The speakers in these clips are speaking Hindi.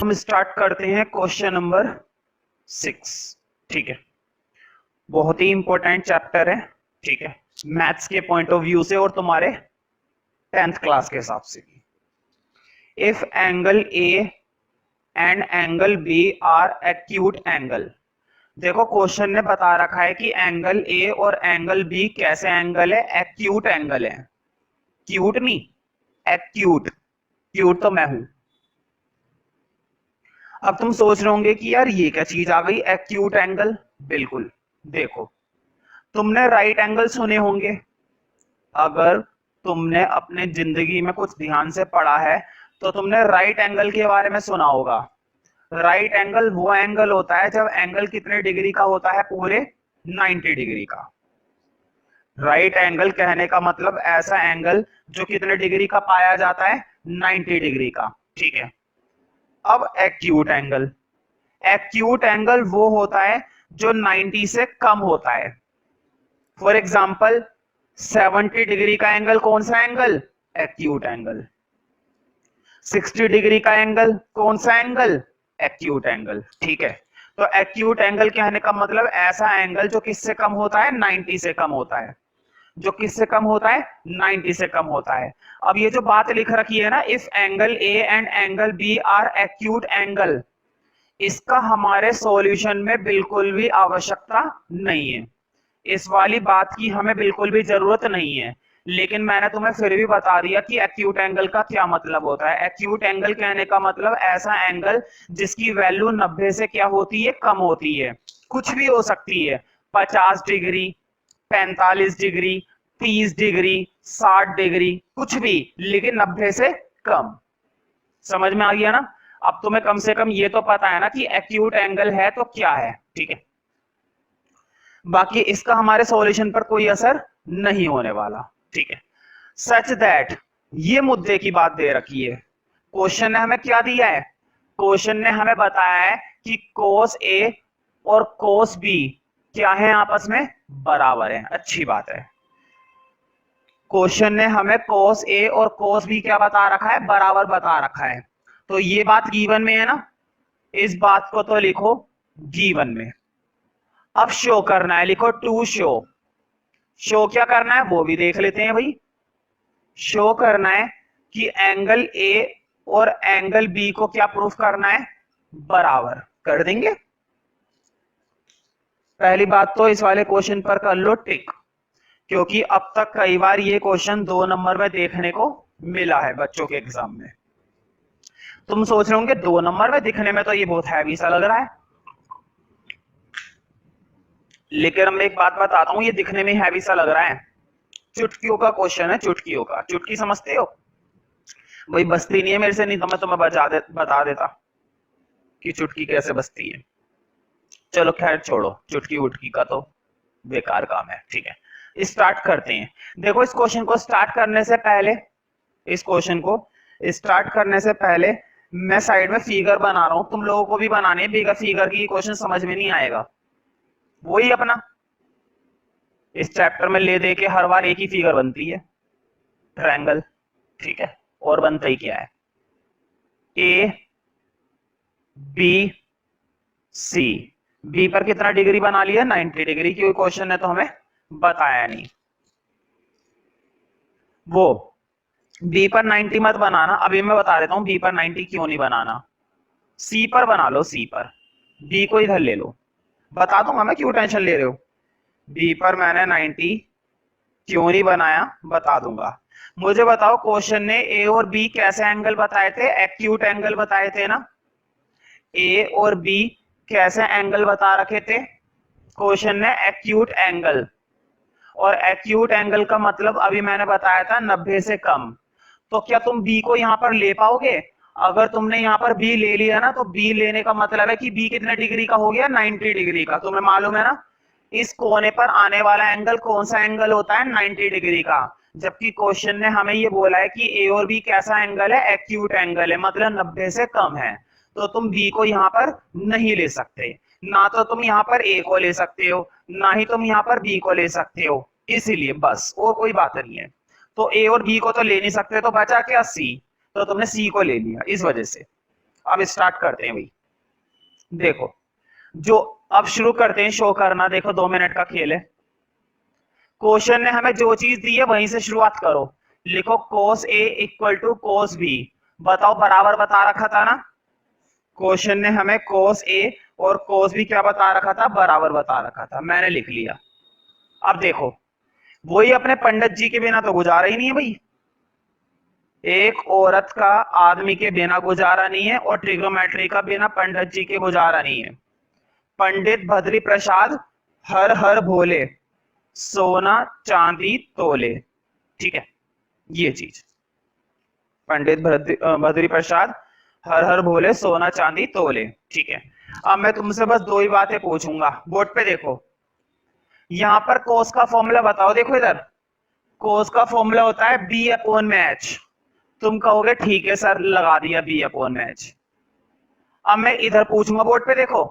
हम स्टार्ट करते हैं क्वेश्चन नंबर 6। ठीक है, बहुत ही इंपॉर्टेंट चैप्टर है। ठीक है, मैथ्स के पॉइंट ऑफ व्यू से और तुम्हारे 10th क्लास के हिसाब से भी। If angle A and angle B are acute angle. देखो क्वेश्चन ने बता रखा है कि एंगल ए और एंगल बी कैसे एंगल है, एक्यूट एंगल है। क्यूट नहीं, एक्यूट। क्यूट तो मैं हूं। अब तुम सोच रहे होंगे कि यार ये क्या चीज आ गई, एक्यूट एंगल। बिल्कुल, देखो तुमने राइट एंगल सुने होंगे। अगर तुमने अपने जिंदगी में कुछ ध्यान से पढ़ा है तो तुमने राइट एंगल के बारे में सुना होगा। राइट एंगल वो एंगल होता है जब एंगल कितने डिग्री का होता है, पूरे 90 डिग्री का। राइट एंगल कहने का मतलब ऐसा एंगल जो कितने डिग्री का पाया जाता है, 90 डिग्री का। ठीक है, अब एक्यूट एंगल। एक्यूट एंगल वो होता है जो 90 से कम होता है। फॉर एग्जाम्पल 70 डिग्री का एंगल कौन सा एंगल, एक्यूट एंगल। 60 डिग्री का एंगल कौन सा एंगल, एक्यूट एंगल। ठीक है, तो एक्यूट एंगल कहने का मतलब ऐसा एंगल जो किससे कम होता है, 90 से कम होता है। जो किससे कम होता है, 90 से कम होता है। अब ये जो बात लिख रखी है ना, if angle A and angle B are acute angle, इसका हमारे सॉल्यूशन में बिल्कुल भी आवश्यकता नहीं है। इस वाली बात की हमें बिल्कुल भी जरूरत नहीं है। लेकिन मैंने तुम्हें फिर भी बता दिया कि एक्यूट एंगल का क्या मतलब होता है। एक्यूट एंगल कहने का मतलब ऐसा एंगल जिसकी वैल्यू 90 से क्या होती है, कम होती है। कुछ भी हो सकती है, 50 डिग्री, 45 डिग्री, 30 डिग्री, 60 डिग्री, कुछ भी, लेकिन 90 से कम। समझ में आ गया ना। अब तुम्हें कम से कम ये तो पता है ना कि एक्यूट एंगल है तो क्या है। ठीक है, बाकी इसका हमारे सॉल्यूशन पर कोई असर नहीं होने वाला। ठीक है, सच दैट, ये मुद्दे की बात दे रखी है। क्वेश्चन ने हमें क्या दिया है, क्वेश्चन ने हमें बताया है कि cos A और cos B क्या है, आपस में बराबर है। अच्छी बात है। क्वेश्चन ने हमें cos A और cos B क्या बता रखा है, बराबर बता रखा है। तो ये बात गिवन में है ना, इस बात को तो लिखो गिवन में। अब शो करना है, लिखो टू शो। शो क्या करना है वो भी देख लेते हैं भाई। शो करना है कि एंगल ए और एंगल बी को क्या प्रूफ करना है, बराबर। कर देंगे। पहली बात तो इस वाले क्वेश्चन पर कर लो टिक, क्योंकि अब तक कई बार ये क्वेश्चन 2 नंबर में देखने को मिला है बच्चों के एग्जाम में। तुम सोच रहे होंगे 2 नंबर में, दिखने में तो ये बहुत हैवी सा लग रहा है। लेकिन मैं एक बात बताता हूं, ये दिखने में हैवी सा लग रहा है। चुटकियों का क्वेश्चन है, चुटकियों का। चुटकी समझते हो भाई, बसती नहीं है मेरे से, नहीं तो मैं तुम्हें बता देता कि चुटकी कैसे बसती है। चलो खैर छोड़ो, चुटकी उटकी का तो बेकार काम है। ठीक है, स्टार्ट करते हैं। देखो इस क्वेश्चन को स्टार्ट करने से पहले, इस क्वेश्चन को स्टार्ट करने से पहले मैं साइड में फिगर बना रहा हूं, तुम लोगों को भी बनाने है। फिगर की क्वेश्चन समझ में नहीं आएगा, वही अपना इस चैप्टर में ले दे के हर बार एक ही फिगर बनती है, ट्रायंगल। ठीक है, और बनता ही क्या है, ए बी सी। बी पर कितना डिग्री बना लिया, 90 डिग्री। क्योंकि क्वेश्चन ने तो हमें बताया नहीं। वो बी पर 90 मत बनाना, अभी मैं बता देता हूं बी पर 90 क्यों नहीं बनाना। सी पर बना लो, सी पर। बी को इधर ले लो, बता दूंगा मैं, क्यों टेंशन ले रहे हो। बी पर मैंने 90 क्यों नहीं बनाया, बता दूंगा। मुझे बताओ क्वेश्चन ने ए और बी कैसे एंगल बताए थे, एक्यूट एंगल बताए थे ना। ए और बी कैसे एंगल बता रखे थे क्वेश्चन ने, एक्यूट एंगल। और एक्यूट एंगल का मतलब अभी मैंने बताया था 90 से कम। तो क्या तुम बी को यहां पर ले पाओगे। अगर तुमने यहां पर बी ले लिया ना, तो बी लेने का मतलब है कि बी कितने डिग्री का हो गया, 90 डिग्री का। तुम्हें मालूम है ना, इस कोने पर आने वाला एंगल कौन सा एंगल होता है, 90 डिग्री का। जबकि क्वेश्चन ने हमें ये बोला है कि ए और बी कैसा एंगल है, एक्यूट एंगल है, मतलब 90 से कम है। तो तुम बी को यहां पर नहीं ले सकते। ना तो तुम यहां पर ए को ले सकते हो, ना ही तुम यहां पर बी को ले सकते हो। इसीलिए बस, और कोई बात नहीं है। तो ए और बी को तो ले नहीं सकते, तो बचा क्या, सी। तो तुमने सी को ले लिया इस वजह से। अब स्टार्ट करते हैं भाई। देखो जो अब शुरू करते हैं, शो करना। देखो 2 मिनट का खेल है। क्वेश्चन ने हमें जो चीज दी है वहीं से शुरुआत करो। लिखो cos A equal to cos B। बताओ, बराबर बता रखा था ना। क्वेश्चन ने हमें cos A और cos B क्या बता रखा था, बराबर बता रखा था। मैंने लिख लिया। अब देखो वही अपने पंडित जी के बिना तो गुजारा ही नहीं है भाई। एक औरत का आदमी के बिना गुजारा नहीं है और ट्रिग्नोमेट्री का बिना पंडित जी के गुजारा नहीं है। पंडित बद्री प्रसाद हर हर भोले, सोना चांदी तोले। ठीक है, ये चीज। पंडित बद्री प्रसाद हर हर भोले, सोना चांदी तोले। ठीक है, अब मैं तुमसे बस 2 ही बातें पूछूंगा। बोर्ड पे देखो, यहां पर कोस का फॉर्मूला बताओ। देखो इधर कोस का फॉर्मूला होता है बी अपॉन में एच। तुम कहोगे ठीक है सर, लगा दिया बी अपॉन में एच। अब मैं इधर पूछूंगा, बोर्ड पे देखो,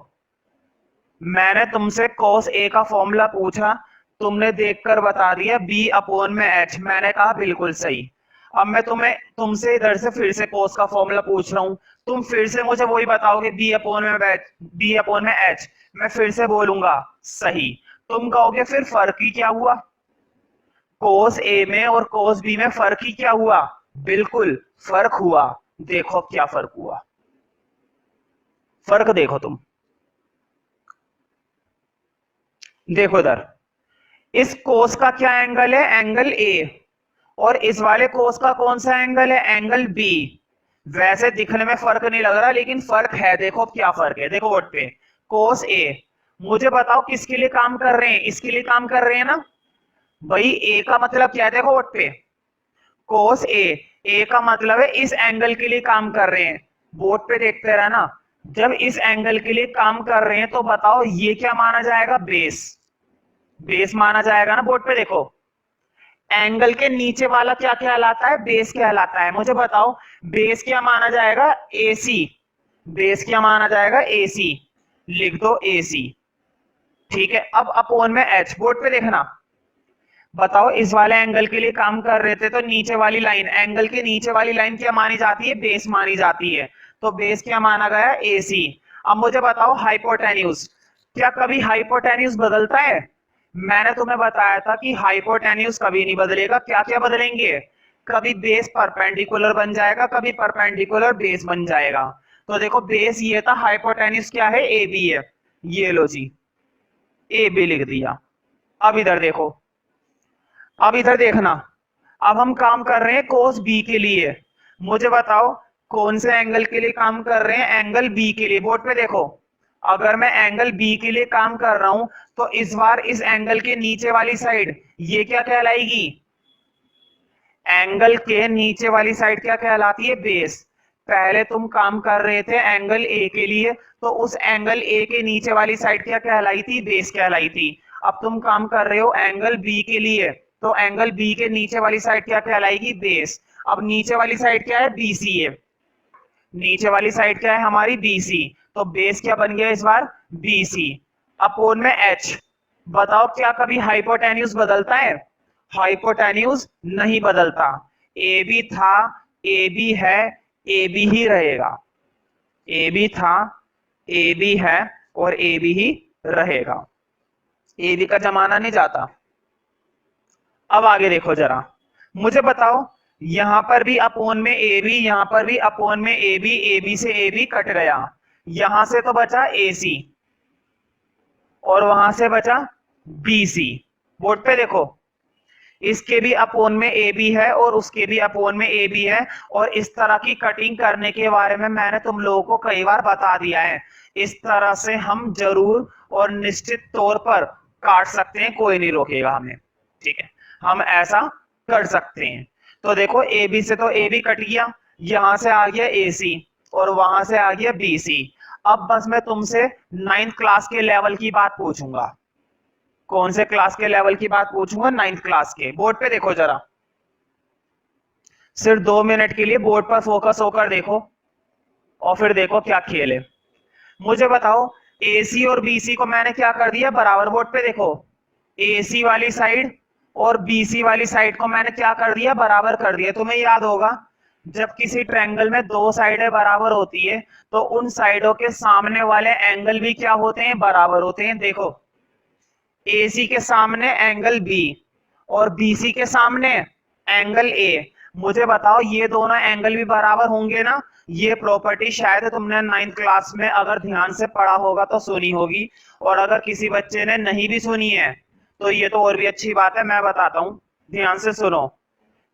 मैंने तुमसे cos A का फॉर्मूला पूछा, तुमने देखकर बता दिया बी अपॉन में एच। मैंने कहा बिल्कुल सही। अब मैं तुमसे इधर से फिर से cos का फॉर्मूला पूछ रहा हूं, तुम फिर से मुझे वही बताओगे बी अपॉन में एच। मैं फिर से बोलूंगा सही। तुम कहोगे फिर फर्क ही क्या हुआ, cos A में और cos B में फर्क ही क्या हुआ। बिल्कुल फर्क हुआ। देखो क्या फर्क हुआ, फर्क देखो तुम। देखो इधर इस कोस का क्या एंगल है, एंगल ए। और इस वाले कोस का कौन सा एंगल है, एंगल बी। वैसे दिखने में फर्क नहीं लग रहा, लेकिन फर्क है। देखो क्या फर्क है, देखो बोर्ड पे कोस ए। मुझे बताओ किसके लिए काम कर रहे हैं, इसके लिए काम कर रहे हैं ना भाई। ए का मतलब क्या है, देखो बोर्ड पे कोस ए। ए का मतलब है इस एंगल के लिए काम कर रहे हैं। बोर्ड पे देखते रहना, जब इस एंगल के लिए काम कर रहे हैं तो बताओ ये क्या माना जाएगा, बेस। बेस माना जाएगा ना। बोर्ड पे देखो एंगल के नीचे वाला क्या कहलाता है, बेस कहलाता है। मुझे बताओ बेस क्या माना जाएगा, एसी। बेस क्या माना जाएगा, एसी। लिख दो एसी। ठीक है, अब अपोन में एच। बोर्ड पे देखना, बताओ इस वाले एंगल के लिए काम कर रहे थे तो नीचे वाली लाइन, एंगल के नीचे वाली लाइन क्या मानी जाती है, बेस मानी जाती है। तो बेस क्या माना गया, एसी। अब मुझे बताओ हाइपोटेन्यूज, क्या कभी हाइपोटेन्यूज बदलता है। मैंने तुम्हें बताया था कि हाइपोटेन्यूज कभी नहीं बदलेगा। क्या क्या बदलेंगे, कभी बेस परपेंडिकुलर बन जाएगा, कभी परपेंडिकुलर बेस बन जाएगा। तो देखो बेस ये था, हाइपोटेन्यूज क्या है, ए बी है। ये लो जी, ए बी लिख दिया। अब इधर देखो, अब इधर देखना, अब हम काम कर रहे हैं कोस बी के लिए। मुझे बताओ कौन से एंगल के लिए काम कर रहे हैं, एंगल बी के लिए। बोर्ड पे देखो, अगर मैं एंगल बी के लिए काम कर रहा हूं तो इस बार इस एंगल के नीचे वाली साइड ये क्या कहलाएगी, एंगल के नीचे वाली साइड क्या कहलाती है, बेस। पहले तुम काम कर रहे थे एंगल ए के लिए, तो उस एंगल ए के नीचे वाली साइड क्या कहलाई थी, बेस कहलाई थी। अब तुम काम कर रहे हो एंगल बी के लिए, तो एंगल बी के नीचे वाली साइड क्या कहलाएगी, बेस। अब नीचे वाली साइड क्या है, बीसी है। नीचे वाली साइड क्या है हमारी, बीसी। तो बेस क्या बन गया इस बार, बीसी। अपोन में एच। बताओ क्या कभी हाइपोटेन्यूज बदलता है, हाइपोटेन्यूज नहीं बदलता। ए बी था, ए बी है, ए बी ही रहेगा। ए बी था, ए बी है और ए बी ही रहेगा। ए बी का जमाना नहीं जाता। अब आगे देखो जरा, मुझे बताओ यहां पर भी अपोन में ए बी, यहां पर भी अपोन में ए बी से ए बी कट गया। यहां से तो बचा ए सी और वहां से बचा बी सी। बोर्ड पे देखो, इसके भी अपोन में ए बी है और उसके भी अपोन में ए बी है। और इस तरह की कटिंग करने के बारे में मैंने तुम लोगों को कई बार बता दिया है। इस तरह से हम जरूर और निश्चित तौर पर काट सकते हैं, कोई नहीं रोकेगा हमें। ठीक है, हम ऐसा कर सकते हैं। तो देखो ए बी से तो ए बी कट गया, यहां से आ गया ए सी और वहां से आ गया बी सी। अब बस मैं तुमसे 9th क्लास के लेवल की बात पूछूंगा। कौन से क्लास के लेवल की बात पूछूंगा, 9th क्लास के। बोर्ड पे देखो जरा, सिर्फ 2 मिनट के लिए बोर्ड पर फोकस होकर देखो और फिर देखो क्या खेल है। मुझे बताओ एसी और बीसी को मैंने क्या कर दिया, बराबर। बोर्ड पे देखो, एसी वाली साइड और बीसी वाली साइड को मैंने क्या कर दिया, बराबर कर दिया। तुम्हें याद होगा जब किसी ट्रायंगल में दो साइडें बराबर होती है तो उन साइडों के सामने वाले एंगल भी क्या होते हैं, बराबर होते हैं। देखो AC के सामने एंगल B और BC के सामने एंगल A। मुझे बताओ ये दोनों एंगल भी बराबर होंगे ना। ये प्रॉपर्टी शायद तुमने 9th क्लास में अगर ध्यान से पढ़ा होगा तो सुनी होगी, और अगर किसी बच्चे ने नहीं भी सुनी है तो ये तो और भी अच्छी बात है, मैं बताता हूं, ध्यान से सुनो।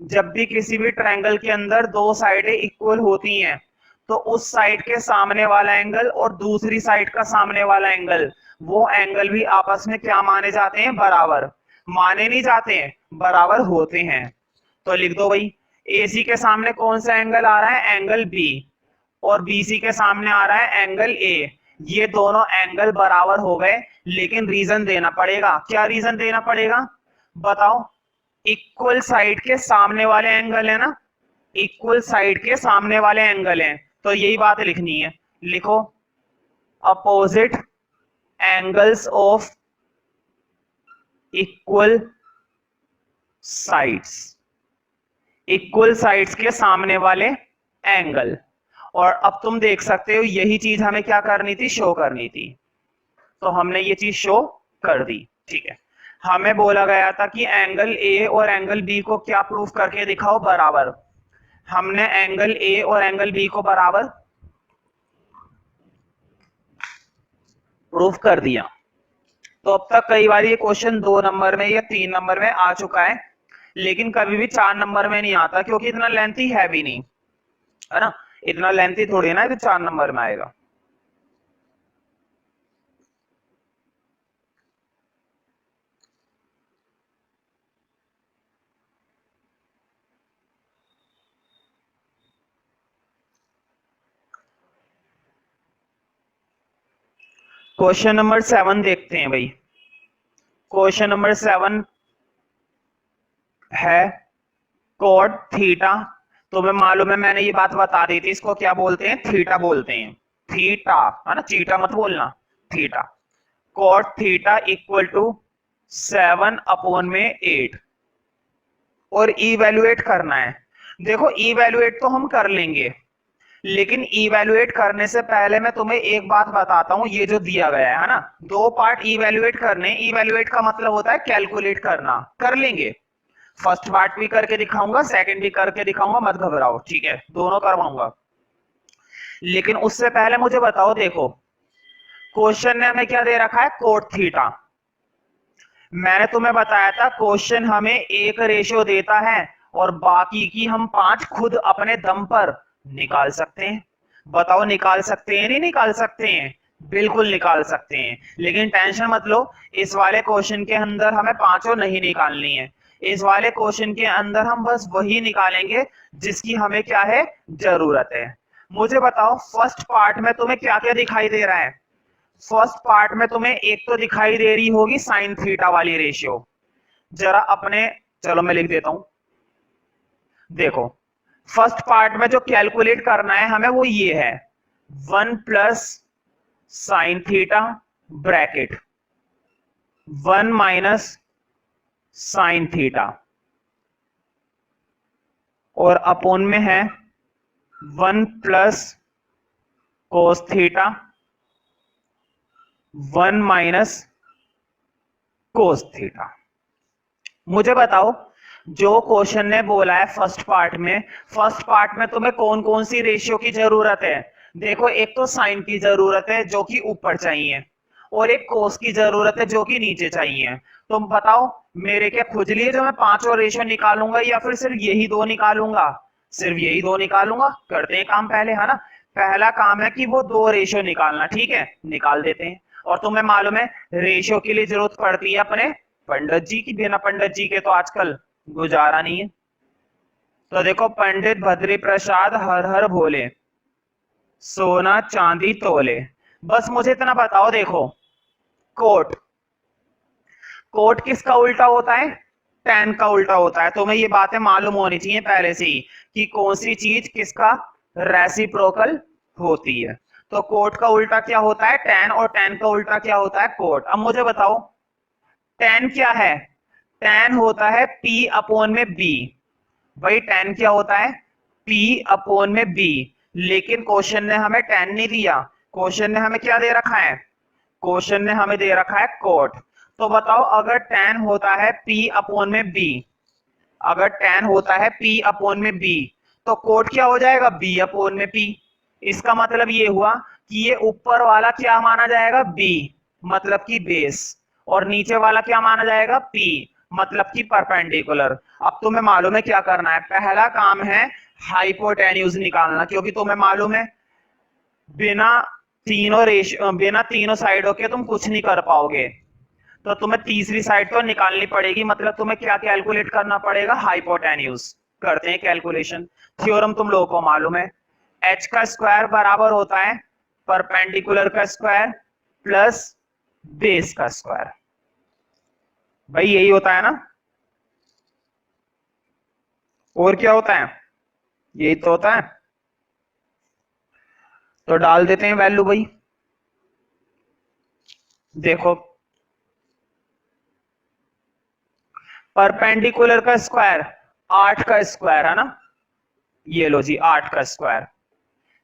जब भी किसी भी ट्रायंगल के अंदर दो साइडें इक्वल होती हैं तो उस साइड के सामने वाला एंगल और दूसरी साइड का सामने वाला एंगल, वो एंगल भी आपस में क्या माने जाते हैं, बराबर। माने नहीं जाते हैं, बराबर होते हैं। तो लिख दो भाई, AC के सामने कौन सा एंगल आ रहा है, एंगल B, और BC के सामने आ रहा है एंगल A। ये दोनों एंगल बराबर हो गए, लेकिन रीजन देना पड़ेगा। क्या रीजन देना पड़ेगा, बताओ। इक्वल साइड के सामने वाले एंगल है ना, इक्वल साइड के सामने वाले एंगल हैं, तो यही बात लिखनी है। लिखो opposite angles of equal sides, equal sides के सामने वाले एंगल। और अब तुम देख सकते हो यही चीज हमें क्या करनी थी, शो करनी थी, तो हमने ये चीज शो कर दी। ठीक है, हमें बोला गया था कि एंगल A और एंगल B को क्या प्रूफ करके दिखाओ, बराबर। हमने एंगल A और एंगल B को बराबर प्रूफ कर दिया। तो अब तक कई बार ये क्वेश्चन 2 नंबर में या 3 नंबर में आ चुका है, लेकिन कभी भी 4 नंबर में नहीं आता, क्योंकि इतना लेंथी है भी नहीं, है ना। इतना लेंथी थोड़ी ना है तो 4 नंबर में आएगा। क्वेश्चन नंबर 7 देखते हैं भाई। क्वेश्चन नंबर 7 है कॉट थीटा। तुम्हें मालूम है, मैंने ये बात बता दी थी, इसको क्या बोलते हैं, थीटा बोलते हैं। थीटा, है ना, चीटा मत बोलना, theta. Cot theta equal to 7/8 और इवेल्युएट करना है। देखो इवेल्युएट तो हम कर लेंगे, लेकिन इवेल्युएट करने से पहले मैं तुम्हें एक बात बताता हूं। ये जो दिया गया है ना, दो पार्ट इवेल्युएट करने। इवेल्युएट का मतलब होता है कैलकुलेट करना, कर लेंगे। फर्स्ट पार्ट भी करके दिखाऊंगा, सेकंड भी करके दिखाऊंगा, मत घबराओ, ठीक है, दोनों करवाऊंगा। लेकिन उससे पहले मुझे बताओ, देखो क्वेश्चन ने हमें क्या दे रखा है, कोट थीटा। मैंने तुम्हें बताया था क्वेश्चन हमें एक रेशियो देता है और बाकी की हम 5 खुद अपने दम पर निकाल सकते हैं। बताओ निकाल सकते हैं, नहीं निकाल सकते हैं, बिल्कुल निकाल सकते हैं। लेकिन टेंशन मत लो, इस वाले क्वेश्चन के अंदर हमें पांचों नहीं निकालनी है। इस वाले क्वेश्चन के अंदर हम बस वही निकालेंगे जिसकी हमें क्या है, जरूरत है। मुझे बताओ फर्स्ट पार्ट में तुम्हें क्या क्या दिखाई दे रहा है। फर्स्ट पार्ट में तुम्हें एक तो दिखाई दे रही होगी साइन थीटा वाली रेशियो। जरा अपने, चलो मैं लिख देता हूं। देखो फर्स्ट पार्ट में जो कैलकुलेट करना है हमें वो ये है, 1 plus sine theta bracket 1 minus sine theta, और अपोन में है 1 plus cos theta 1 minus cos theta. मुझे बताओ जो क्वेश्चन ने बोला है फर्स्ट पार्ट में तुम्हें कौन कौन सी रेशियो की जरूरत है। देखो एक तो साइन की जरूरत है जो कि ऊपर चाहिए, और एक कोस की जरूरत है जो कि नीचे चाहिए। तुम बताओ मेरे क्या खुजली है जो मैं पांचों रेशियो निकालूंगा, या फिर सिर्फ यही दो निकालूंगा, सिर्फ यही दो निकालूंगा। करते हैं काम पहले, है ना। पहला काम है कि वो दो रेशियो निकालना, ठीक है, निकाल देते हैं। और तुम्हें मालूम है रेशियो के लिए जरूरत पड़ती है अपने पंडित जी की, बिना पंडित जी के तो आजकल गुजारा नहीं है। तो देखो पंडित भद्री प्रसाद हर हर भोले, सोना चांदी तोले। बस मुझे इतना बताओ, देखो कोट, कोट किसका उल्टा होता है, टैन का उल्टा होता है। तुम्हें ये बातें मालूम होनी चाहिए पहले से ही कि कौन सी चीज किसका रेसिप्रोकल होती है। तो कोट का उल्टा क्या होता है, टैन, और टैन का उल्टा क्या होता है, कोट। अब मुझे बताओ टैन क्या है, टैन होता है P/B। भाई टैन क्या होता है, P अपॉन में B, लेकिन क्वेश्चन ने हमें tan नहीं दिया, क्वेश्चन ने हमें क्या दे रखा है, क्वेश्चन ने हमें दे रखा है कोट। तो बताओ अगर tan होता है P अपॉन में B, अगर tan होता है P अपॉन में B, तो कोट क्या हो जाएगा, B अपॉन में P। इसका मतलब ये हुआ कि ये ऊपर वाला क्या माना जाएगा, B मतलब कि बेस, और नीचे वाला क्या माना जाएगा, P मतलब कि परपेंडिकुलर। अब तुम्हें मालूम है क्या करना है, पहला काम है हाइपोटेन्यूज निकालना, क्योंकि तुम्हें मालूम है बिना बिना तीनों साइडों के तुम कुछ नहीं कर पाओगे, तो तुम्हें तीसरी साइड तो निकालनी पड़ेगी। मतलब तुम्हें क्या कैलकुलेट करना पड़ेगा, हाइपोटेन्यूज। करते हैं कैलकुलेशन। थ्योरम तुम लोगों को मालूम है, h का स्क्वायर बराबर होता है परपेंडिकुलर का स्क्वायर प्लस बेस का स्क्वायर। भाई यही होता है ना, और क्या होता है, यही तो होता है। तो डाल देते हैं वैल्यू भाई। देखो परपेंडिकुलर का स्क्वायर 8 का स्क्वायर है ना, ये लो जी 8 का स्क्वायर,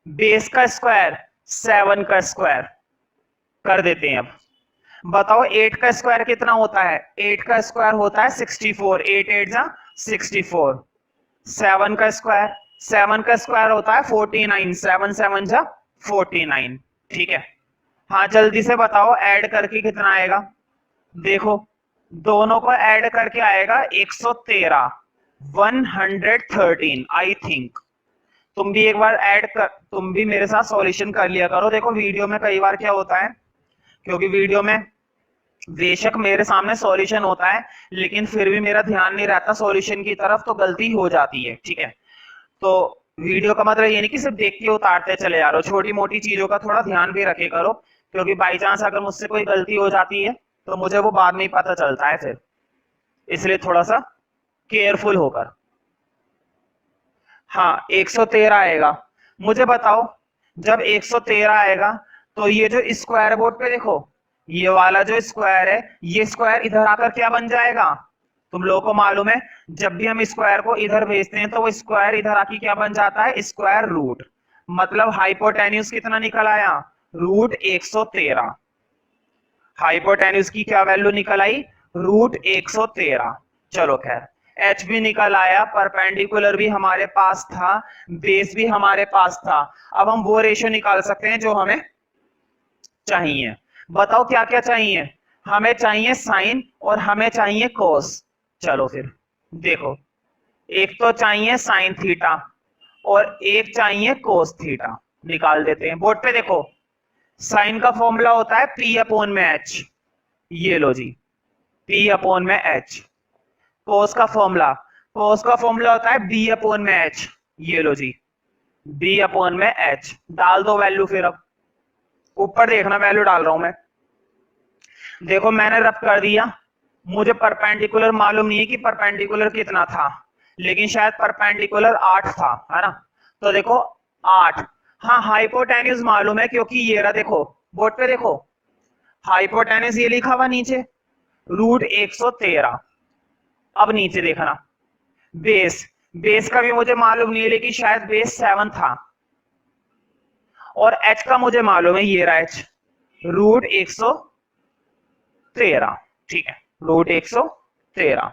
बेस का स्क्वायर 7 का स्क्वायर कर देते हैं। अब बताओ 8 का स्क्वायर कितना होता है, 8 का स्क्वायर होता है 64, 8 8 जा 64। 7 का स्क्वायर, 7 का स्क्वायर होता है 49, 7 7 जा 49। ठीक है, हाँ जल्दी से बताओ ऐड करके कितना आएगा। देखो दोनों को ऐड करके आएगा 113, 113 आई थिंक। तुम भी एक बार ऐड कर, तुम भी मेरे साथ सॉल्यूशन कर लिया करो। देखो वीडियो में कई बार क्या होता है, क्योंकि वीडियो में बेशक मेरे सामने सॉल्यूशन होता है, लेकिन फिर भी मेरा ध्यान नहीं रहता सॉल्यूशन की तरफ, तो गलती हो जाती है। ठीक है, तो वीडियो का मतलब ये नहीं कि सिर्फ देख के उतारते चले जा रहे हो, छोटी मोटी चीजों का थोड़ा ध्यान भी रखे करो, क्योंकि बाई चांस अगर मुझसे कोई गलती हो जाती है तो मुझे वो बाद में ही पता चलता है फिर, इसलिए थोड़ा सा केयरफुल होकर। हाँ 113 आएगा। मुझे बताओ जब 113 आएगा तो ये जो स्क्वायर बोर्ड पे देखो, ये वाला जो स्क्वायर है, ये स्क्वायर इधर आकर क्या बन जाएगा, तुम लोगों को मालूम है जब भी हम स्क्वायर को इधर भेजते हैं तो वो स्क्वायर इधर आके क्या बन जाता है, स्क्वायर रूट। मतलब हाइपोटेन्यूज कितना निकल आया, रूट 113। हाइपोटेन्यूज की क्या वैल्यू निकल आई, रूट 113। चलो खैर एच भी निकल आया, परपेंडिकुलर भी हमारे पास था, बेस भी हमारे पास था। अब हम वो रेशियो निकाल सकते हैं जो हमें चाहिए। बताओ क्या क्या चाहिए, हमें चाहिए साइन और हमें चाहिए कोस। चलो फिर देखो, एक तो चाहिए साइन थीटा और एक चाहिए कोस थीटा। निकाल देते हैं बोर्ड पे। देखो साइन का फॉर्मूला होता है P अपॉन में H, ये लो जी P अपॉन में H। कोस का फॉर्मूला होता है B अपॉन में H, ये लो जी B अपॉन में H। डाल दो वैल्यू फिर। अब ऊपर देखना वैल्यू डाल रहा हूं मैं। देखो मैंने रब कर दिया, मुझे परपेंडिकुलर मालूम नहीं है कि परपेंडिकुलर कितना था, लेकिन शायद परपेंडिकुलर 8 था, है ना। तो देखो 8। हाँ हाइपोटेन्यूज मालूम है, क्योंकि ये रहा देखो बोर्ड पे, देखो हाइपोटेन्यूज ये लिखा हुआ नीचे रूट 113। अब नीचे देखना बेस, बेस का भी मुझे मालूम नहीं है, लेकिन शायद बेस 7 था। और एच का मुझे मालूम है, ये रहा एच रूट 113। ठीक है, रूट 113।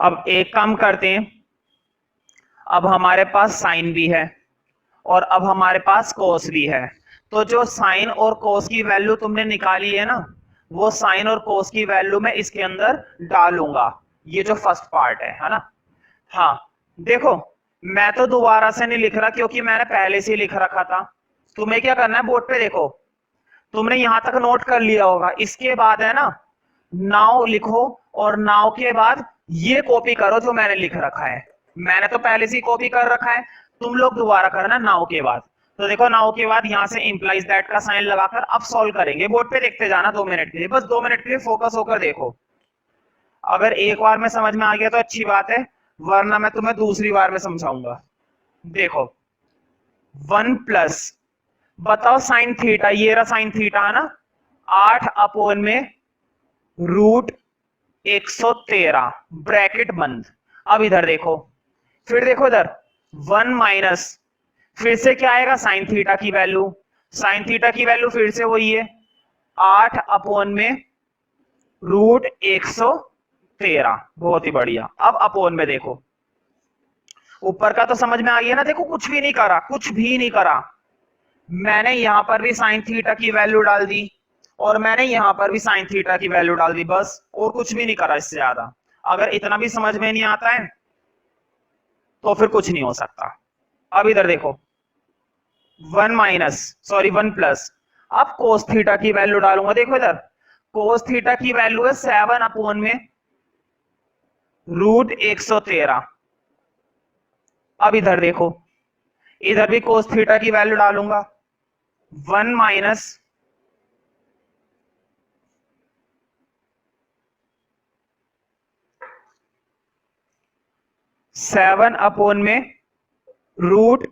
अब एक काम करते हैं, अब हमारे पास साइन भी है और अब हमारे पास कोस भी है। तो जो साइन और कोस की वैल्यू तुमने निकाली है ना, वो साइन और कोस की वैल्यू मैं इसके अंदर डालूंगा, ये जो फर्स्ट पार्ट है ना। हाँ देखो मैं तो दोबारा से नहीं लिख रहा, क्योंकि मैंने पहले से लिख रखा था। तुम्हें क्या करना है, बोर्ड पे देखो, तुमने यहां तक नोट कर लिया होगा। इसके बाद है ना नाउ लिखो, और नाउ के बाद ये कॉपी करो जो मैंने लिख रखा है। मैंने तो पहले से ही कॉपी कर रखा है, तुम लोग दोबारा करना नाउ के बाद। तो देखो नाउ के बाद यहां से इंप्लाइज दैट का साइन लगाकर अब सॉल्व करेंगे। बोर्ड पे देखते जाना 2 मिनट के लिए, बस 2 मिनट के लिए फोकस होकर देखो। अगर एक बार में समझ में आ गया तो अच्छी बात है, वरना मैं तुम्हें दूसरी बार में समझाऊंगा। देखो 1 प्लस, बताओ साइन थीटा, ये रहा साइन थीटा है ना, 8 अपॉन में रूट 113 ब्रैकेट बंद। अब इधर देखो, फिर देखो इधर 1 माइनस, फिर से क्या आएगा साइन थीटा की वैल्यू, साइन थीटा की वैल्यू फिर से वही है 8 अपॉन में रूट 113। बहुत ही बढ़िया। अब अपॉन में देखो, ऊपर का तो समझ में आ गया ना, देखो कुछ भी नहीं करा, कुछ भी नहीं करा, मैंने यहां पर भी साइन थीटा की वैल्यू डाल दी और मैंने यहां पर भी साइन थीटा की वैल्यू डाल दी, बस और कुछ भी नहीं करा इससे ज्यादा। अगर इतना भी समझ में नहीं आता है तो फिर कुछ नहीं हो सकता। अब इधर देखो 1 माइनस, सॉरी 1 प्लस, अब कोस थीटा की वैल्यू डालूंगा, देखो इधर कोस थीटा की वैल्यू है 7 अपॉन में रूट 113। अब इधर देखो, इधर भी कोस थीटा की वैल्यू डालूंगा 1 माइनस 7 अपॉन में रूट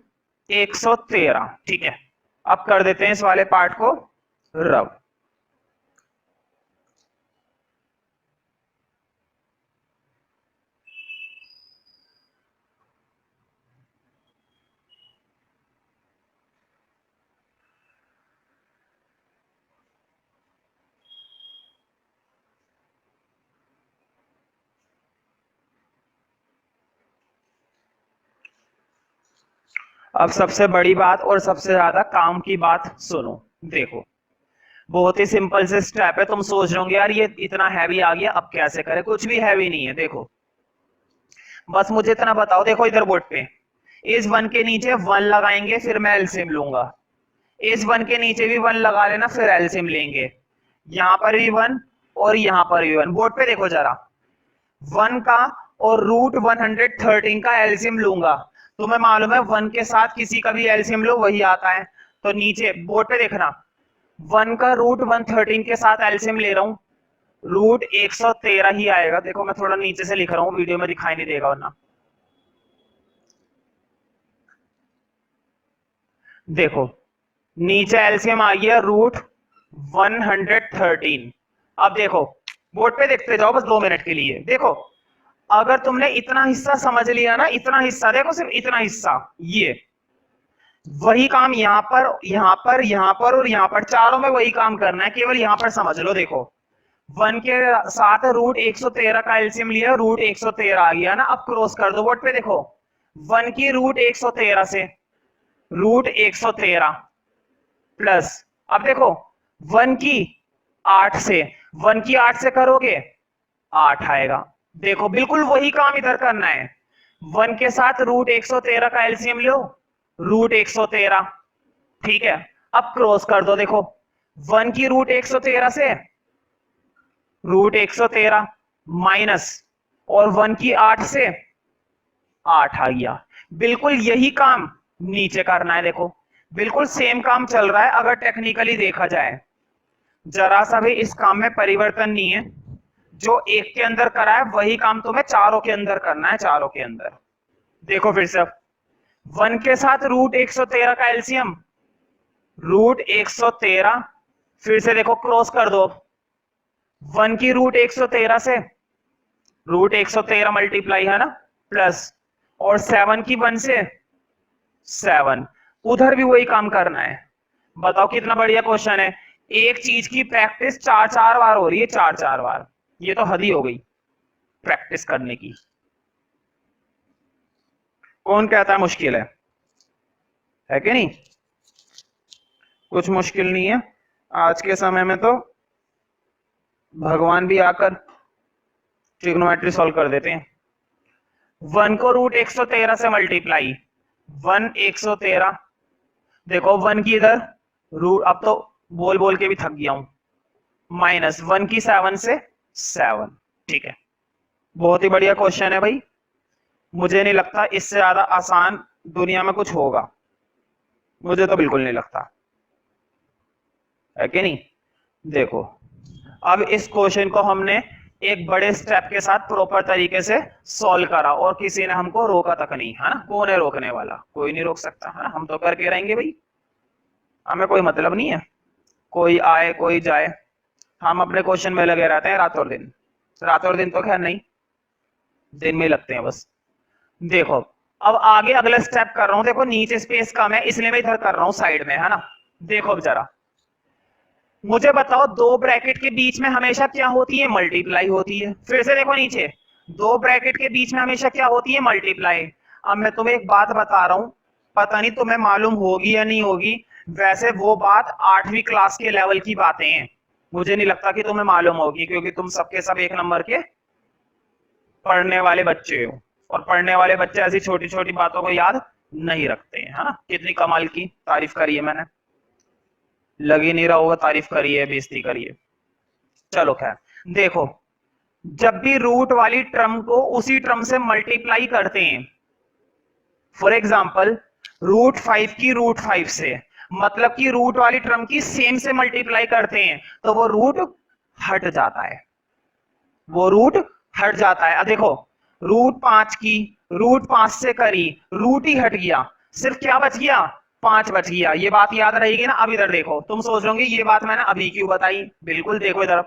113। ठीक है, अब कर देते हैं इस वाले पार्ट को रब। अब सबसे बड़ी बात और सबसे ज्यादा काम की बात सुनो। देखो बहुत ही सिंपल से स्टेप है, तुम सोच रहे होंगे यार ये इतना हैवी आ गया अब कैसे करें, कुछ भी हैवी नहीं है। देखो बस मुझे इतना बताओ, देखो इधर बोर्ड पे इस 1 के नीचे 1 लगाएंगे, फिर मैं एलसीएम लूंगा, इस 1 के नीचे भी 1 लगा लेना, फिर एलसीएम लेंगे, यहां पर भी 1 और यहां पर भी 1। बोर्ड पे देखो जरा, 1 का और रूट 113 का एलसीएम लूंगा, तुम्हें मालूम है 1 के साथ किसी का भी एलसीएम लो वही आता है। तो नीचे बोर्ड पे देखना 1 का रूट 113 के साथ एलसीएम ले रहा हूं, रूट 113 ही आएगा। देखो मैं थोड़ा नीचे से लिख रहा हूं, वीडियो में दिखाई नहीं देगा वरना। देखो नीचे एलसीएम आ गया रूट 113। अब देखो बोर्ड पे देखते जाओ बस 2 मिनट के लिए। देखो अगर तुमने इतना हिस्सा समझ लिया ना, इतना हिस्सा देखो, सिर्फ इतना हिस्सा, ये वही काम यहाँ पर यहाँ पर यहाँ पर और यहाँ पर चारों में वही काम करना है, केवल यहाँ पर समझ लो। देखो 1 के साथ रूट 113 का एलसीएम लिया, रूट 113 आ गया ना। अब क्रॉस कर दो बोर्ड पे, देखो 1 की रूट 113 से रूट 113 प्लस, अब देखो 1 की 8 से, 1 की 8 से करोगे 8 आएगा। देखो बिल्कुल वही काम इधर करना है, 1 के साथ रूट 113 का एलसीएम लो, रूट 113। ठीक है, अब क्रॉस कर दो, देखो 1 की रूट 113 से रूट 113 माइनस और 1 की 8 से 8 आ गया। बिल्कुल यही काम नीचे करना है। देखो बिल्कुल सेम काम चल रहा है, अगर टेक्निकली देखा जाए जरा सा भी इस काम में परिवर्तन नहीं है। जो एक के अंदर करा है वही काम तुम्हें चारों के अंदर करना है, चारों के अंदर। देखो फिर से 1 के साथ रूट 113 का एलसीएम रूट 113, फिर से देखो क्रॉस कर दो 1 की रूट 113 से रूट 113 मल्टीप्लाई है ना, प्लस और 7 की 1 से 7, उधर भी वही काम करना है। बताओ कितना बढ़िया क्वेश्चन है। एक चीज की प्रैक्टिस 4-4 बार हो रही है, 4-4 बार, ये तो हद ही हो गई प्रैक्टिस करने की। कौन कहता है मुश्किल है कि नहीं? कुछ मुश्किल नहीं है। आज के समय में तो भगवान भी आकर ट्रिग्नोमेट्री सॉल्व कर देते हैं। 1 को रूट 113 से मल्टीप्लाई, 1 113, देखो 1 की इधर रूट, अब तो बोल बोल के भी थक गया हूं, माइनस 1 की 7 से 7। ठीक है, बहुत ही बढ़िया क्वेश्चन है भाई, मुझे नहीं लगता इससे ज्यादा आसान दुनिया में कुछ होगा, मुझे तो बिल्कुल नहीं लगता, है कि नहीं? देखो अब इस क्वेश्चन को हमने एक बड़े स्टेप के साथ प्रॉपर तरीके से सॉल्व करा और किसी ने हमको रोका तक नहीं, है ना? कौन है रोकने वाला? कोई नहीं रोक सकता, है ना? हम तो करके रहेंगे भाई, हमें कोई मतलब नहीं है कोई आए कोई जाए, हम अपने क्वेश्चन में लगे रहते हैं रात और दिन। रात और दिन तो खैर नहीं, दिन में लगते हैं बस। देखो अब आगे अगला स्टेप कर रहा हूं, देखो नीचे स्पेस कम है इसलिए मैं इधर कर रहा हूं साइड में, है ना। देखो अब जरा मुझे बताओ, दो ब्रैकेट के बीच में हमेशा क्या होती है, मल्टीप्लाई होती है। फिर से देखो नीचे, दो ब्रैकेट के बीच में हमेशा क्या होती है, मल्टीप्लाई। अब मैं तुम्हें एक बात बता रहा हूं, पता नहीं तुम्हें मालूम होगी या नहीं होगी, वैसे वो बात 8वीं क्लास के लेवल की बातें हैं, मुझे नहीं लगता कि तुम्हें मालूम होगी, क्योंकि तुम सबके सब एक नंबर के पढ़ने वाले बच्चे हो, और पढ़ने वाले बच्चे ऐसी छोटी छोटी बातों को याद नहीं रखते हैं, है ना। कितनी कमाल की तारीफ करी है मैंने, लग ही नहीं रहा होगा तारीफ करी है बेइज्जती करी है। चलो खैर, देखो जब भी रूट वाली टर्म को उसी टर्म से मल्टीप्लाई करते हैं, फॉर एग्जाम्पल √5 की √5 से, मतलब कि रूट वाली टर्म की सेम से मल्टीप्लाई करते हैं, तो वो रूट हट जाता है, वो रूट हट जाता है। अब देखो √5 की √5 से करी, रूट ही हट गया, सिर्फ क्या बच गया, 5 बच गया। ये बात याद रहेगी ना। अब इधर देखो, तुम सोच रहे होंगे ये बात मैंने अभी क्यों बताई, बिल्कुल देखो इधर,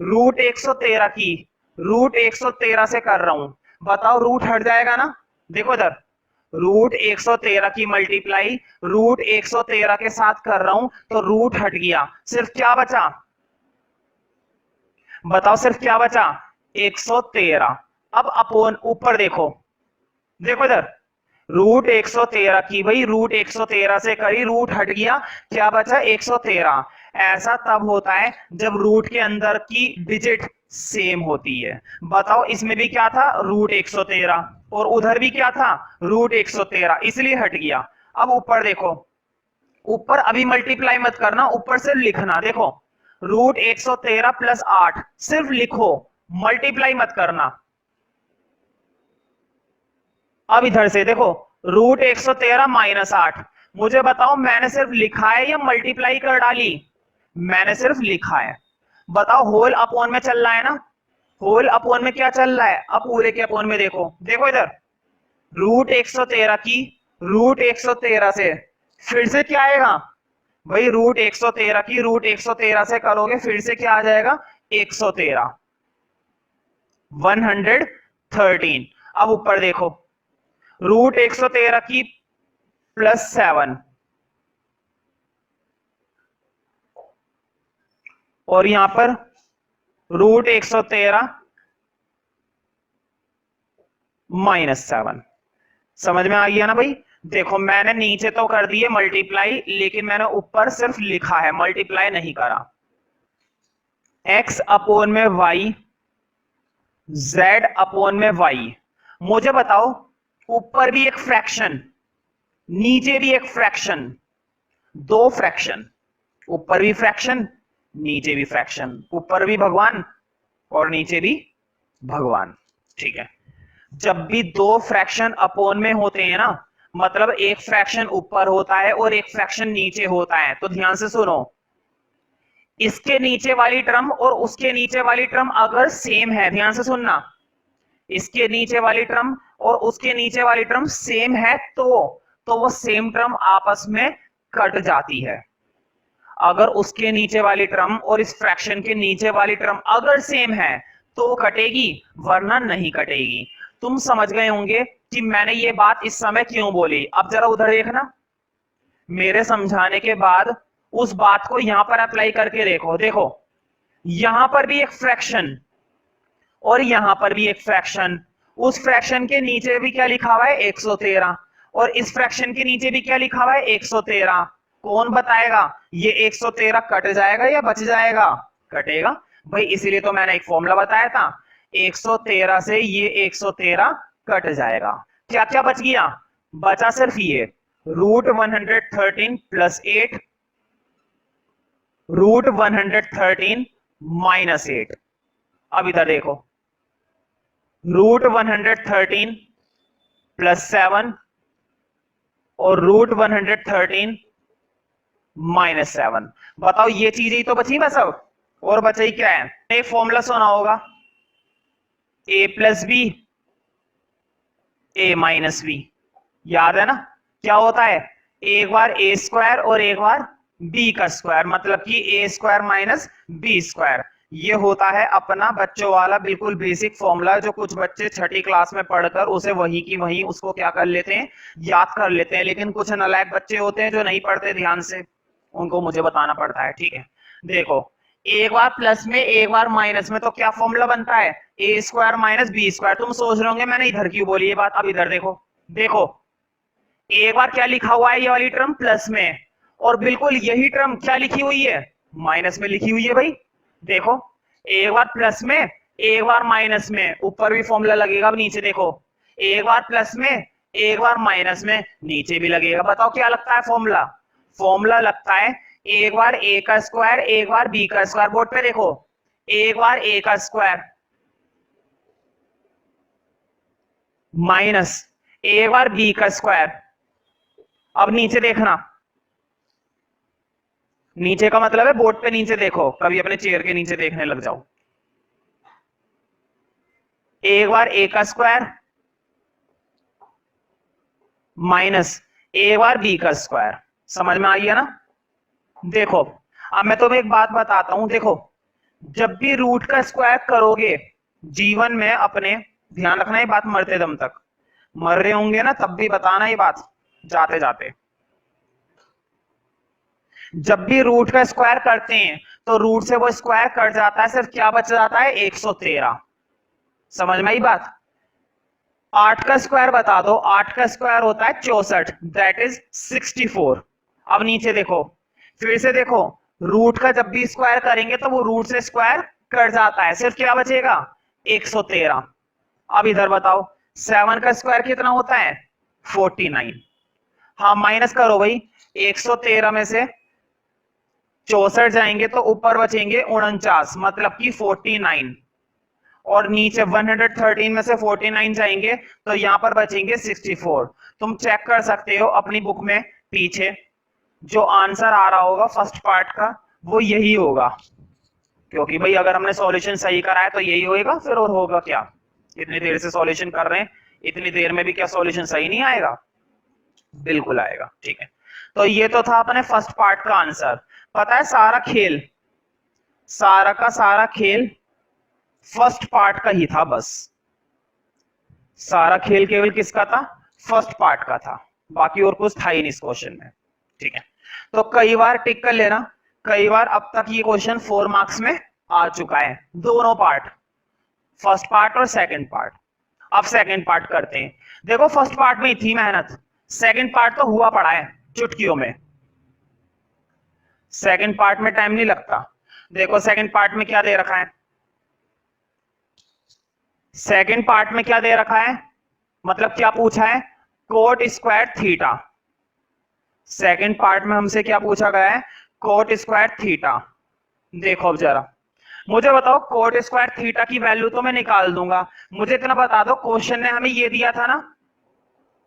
√113 की √113 से कर रहा हूं, बताओ रूट हट जाएगा ना। देखो इधर √113 की मल्टीप्लाई √113 के साथ कर रहा हूं, तो रूट हट गया, सिर्फ क्या बचा, बताओ सिर्फ क्या बचा, 113। अब अपोन ऊपर देखो, देखो इधर √113 की भाई √113 से करी, रूट हट गया, क्या बचा, 113। ऐसा तब होता है जब रूट के अंदर की डिजिट सेम होती है। बताओ इसमें भी क्या था, √113, और उधर भी क्या था, √113, इसलिए हट गया। अब ऊपर देखो, ऊपर अभी मल्टीप्लाई मत करना, ऊपर से लिखना, देखो √113 + 8, सिर्फ लिखो, मल्टीप्लाई मत करना। अब इधर से देखो √113 - 8, मुझे बताओ मैंने सिर्फ लिखा है या मल्टीप्लाई कर डाली, मैंने सिर्फ लिखा है। बताओ होल अपॉन में चल रहा है ना, होल अपॉन में क्या चल रहा है, अब पूरे के अपॉन में देखो, देखो इधर √113 की √113 से फिर से क्या आएगा भाई, √113 की √113 से करोगे फिर से क्या आ जाएगा, 113, 113। अब ऊपर देखो √113 की +7, और यहां पर √113 -7। समझ में आ गया ना भाई। देखो मैंने नीचे तो कर दिए मल्टीप्लाई, लेकिन मैंने ऊपर सिर्फ लिखा है, मल्टीप्लाई नहीं करा। x अपॉन में y, z अपॉन में y। मुझे बताओ ऊपर भी एक फ्रैक्शन, नीचे भी एक फ्रैक्शन, दो फ्रैक्शन, ऊपर भी फ्रैक्शन नीचे भी फ्रैक्शन, ऊपर भी भगवान और नीचे भी भगवान, ठीक है। जब भी दो फ्रैक्शन अपॉन में होते हैं ना, मतलब एक फ्रैक्शन ऊपर होता है और एक फ्रैक्शन नीचे होता है, तो ध्यान से सुनो, इसके नीचे वाली टर्म और उसके नीचे वाली टर्म अगर सेम है, ध्यान से सुनना, इसके नीचे वाली टर्म और उसके नीचे वाली टर्म सेम है, तो वो सेम टर्म आपस में कट जाती है। अगर उसके नीचे वाली टर्म और इस फ्रैक्शन के नीचे वाली टर्म अगर सेम है तो कटेगी, वरना नहीं कटेगी। तुम समझ गए होंगे कि मैंने ये बात इस समय क्यों बोली। अब जरा उधर देखना, मेरे समझाने के बाद उस बात को यहां पर अप्लाई करके देखो। देखो यहां पर भी एक फ्रैक्शन और यहां पर भी एक फ्रैक्शन, उस फ्रैक्शन के नीचे भी क्या लिखा हुआ है, 113, और इस फ्रैक्शन के नीचे भी क्या लिखा हुआ है, 113। कौन बताएगा ये 113 कट जाएगा या बच जाएगा, कटेगा भाई, इसीलिए तो मैंने एक फॉर्मूला बताया था, 113 से ये 113 कट जाएगा। क्या क्या बच गया, बचा सिर्फ ये √113 + 8, √113 - 8। अब इधर देखो √113 + 7 और √113 - 7। बताओ ये चीजें ही तो बची बस, अब और बचा ही क्या है, एक फॉर्मूला सुना होगा, a + b a - b, याद है ना, क्या होता है, एक बार a² और एक बार b², मतलब कि a² - b²। ये होता है अपना बच्चों वाला बिल्कुल बेसिक फॉर्मूला, जो कुछ बच्चे छठी क्लास में पढ़कर उसे वही की वही उसको क्या कर लेते हैं, याद कर लेते हैं। लेकिन कुछ नालायक बच्चे होते हैं जो नहीं पढ़ते ध्यान से, उनको मुझे बताना पड़ता है। ठीक है, देखो एक बार प्लस में एक बार माइनस में तो क्या फॉर्मूला बनता है, ए स्क्वायर माइनस बी स्क्वायर। तुम सोच रहे होंगे मैंने इधर क्यों बोली ये बात, अब इधर देखो। देखो एक बार क्या लिखा हुआ है, ये वाली टर्म प्लस में, और बिल्कुल यही टर्म क्या लिखी हुई है, माइनस में लिखी हुई है भाई। देखो एक बार प्लस में एक बार माइनस में, ऊपर भी फॉर्मूला लगेगा। अब नीचे देखो, एक बार प्लस में एक बार माइनस में, नीचे भी लगेगा। बताओ क्या लगता है फॉर्मूला, फॉर्मूला लगता है एक बार ए का स्क्वायर एक बार बी का स्क्वायर। बोर्ड पे देखो, एक बार ए का स्क्वायर माइनस एक बार बी का स्क्वायर। अब नीचे देखना, नीचे का मतलब है बोर्ड पे नीचे देखो, कभी अपने चेयर के नीचे देखने लग जाओ। एक बार ए का स्क्वायर माइनस एक बार बी का स्क्वायर। समझ में आई है ना। देखो अब मैं तुम्हें एक बात बताता हूं, देखो जब भी रूट का स्क्वायर करोगे जीवन में अपने, ध्यान रखना ये बात मरते दम तक, मर रहे होंगे ना तब भी बताना ये बात जाते जाते। जब भी रूट का स्क्वायर करते हैं तो रूट से वो स्क्वायर कट जाता है, सिर्फ क्या बच जाता है, 113। समझ में आई बात। 8 का स्क्वायर बता दो, 8 का स्क्वायर होता है 64, दैट इज 64। अब नीचे देखो, फिर से देखो, रूट का जब भी स्क्वायर करेंगे तो वो रूट से स्क्वायर कट जाता है, सिर्फ क्या बचेगा, 113। अब इधर बताओ 7 का स्क्वायर कितना होता है, 49। हाँ माइनस करो भाई, 113 में से 64 जाएंगे तो ऊपर बचेंगे 49, मतलब कि 49, और नीचे 113 में से 49 जाएंगे तो यहां पर बचेंगे 64। तुम चेक कर सकते हो अपनी बुक में पीछे, जो आंसर आ रहा होगा फर्स्ट पार्ट का वो यही होगा, क्योंकि भाई अगर हमने सॉल्यूशन सही करा है तो यही होएगा, फिर और होगा क्या। इतनी देर से सॉल्यूशन कर रहे हैं, इतनी देर में भी क्या सॉल्यूशन सही नहीं आएगा, बिल्कुल आएगा। ठीक है, तो ये तो था अपने फर्स्ट पार्ट का आंसर। पता है सारा खेल, सारा का सारा खेल फर्स्ट पार्ट का ही था, बस सारा खेल केवल किसका था, फर्स्ट पार्ट का था, बाकी और कुछ था ही नहीं इस क्वेश्चन में। ठीक है, तो कई बार टिक कर लेना, कई बार अब तक ये क्वेश्चन 4 मार्क्स में आ चुका है, दोनों पार्ट, फर्स्ट पार्ट और सेकंड पार्ट। अब सेकंड पार्ट करते हैं। देखो फर्स्ट पार्ट में ही थी मेहनत, सेकंड पार्ट तो हुआ पड़ा है चुटकियों में, सेकंड पार्ट में टाइम नहीं लगता। देखो सेकंड पार्ट में क्या दे रखा है, सेकंड पार्ट में क्या दे रखा है, मतलब क्या पूछा है, coat square theta. Second part में हमसे क्या पूछा गया है, कोट स्क्वायर थीटा। देखो अब जरा मुझे बताओ, कोट स्क्वायर थीटा की वैल्यू तो मैं निकाल दूंगा, मुझे इतना बता दो, क्वेश्चन ने हमें ये दिया था ना,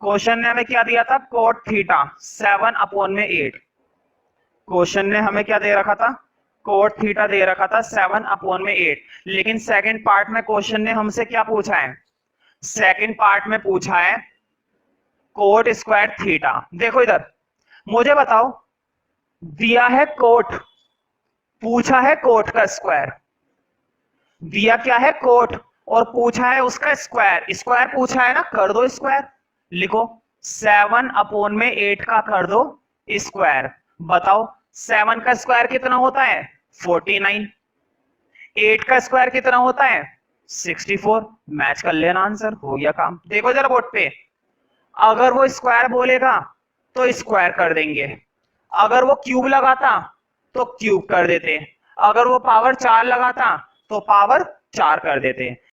क्वेश्चन ने हमें क्या दिया था, कोट थीटा 7/8। क्वेश्चन ने हमें क्या दे रखा था, कोट थीटा दे रखा था 7/8। लेकिन सेकंड पार्ट में क्वेश्चन ने हमसे क्या पूछा है, सेकंड पार्ट में पूछा है कोट स्क्वायर थीटा। देखो इधर मुझे बताओ, दिया है कोट, पूछा है कोट का स्क्वायर, दिया क्या है कोट और पूछा है उसका स्क्वायर, स्क्वायर पूछा है ना, कर दो स्क्वायर, लिखो 7/8 का कर दो स्क्वायर। बताओ 7 का स्क्वायर कितना होता है, 49, 8 का स्क्वायर कितना होता है, 64। मैच कर लेना, आंसर हो गया काम। देखो जरा बोर्ड पे, अगर वो स्क्वायर बोलेगा तो स्क्वायर कर देंगे, अगर वो क्यूब लगाता तो क्यूब कर देते, अगर वो पावर 4 लगाता तो पावर 4 कर देते।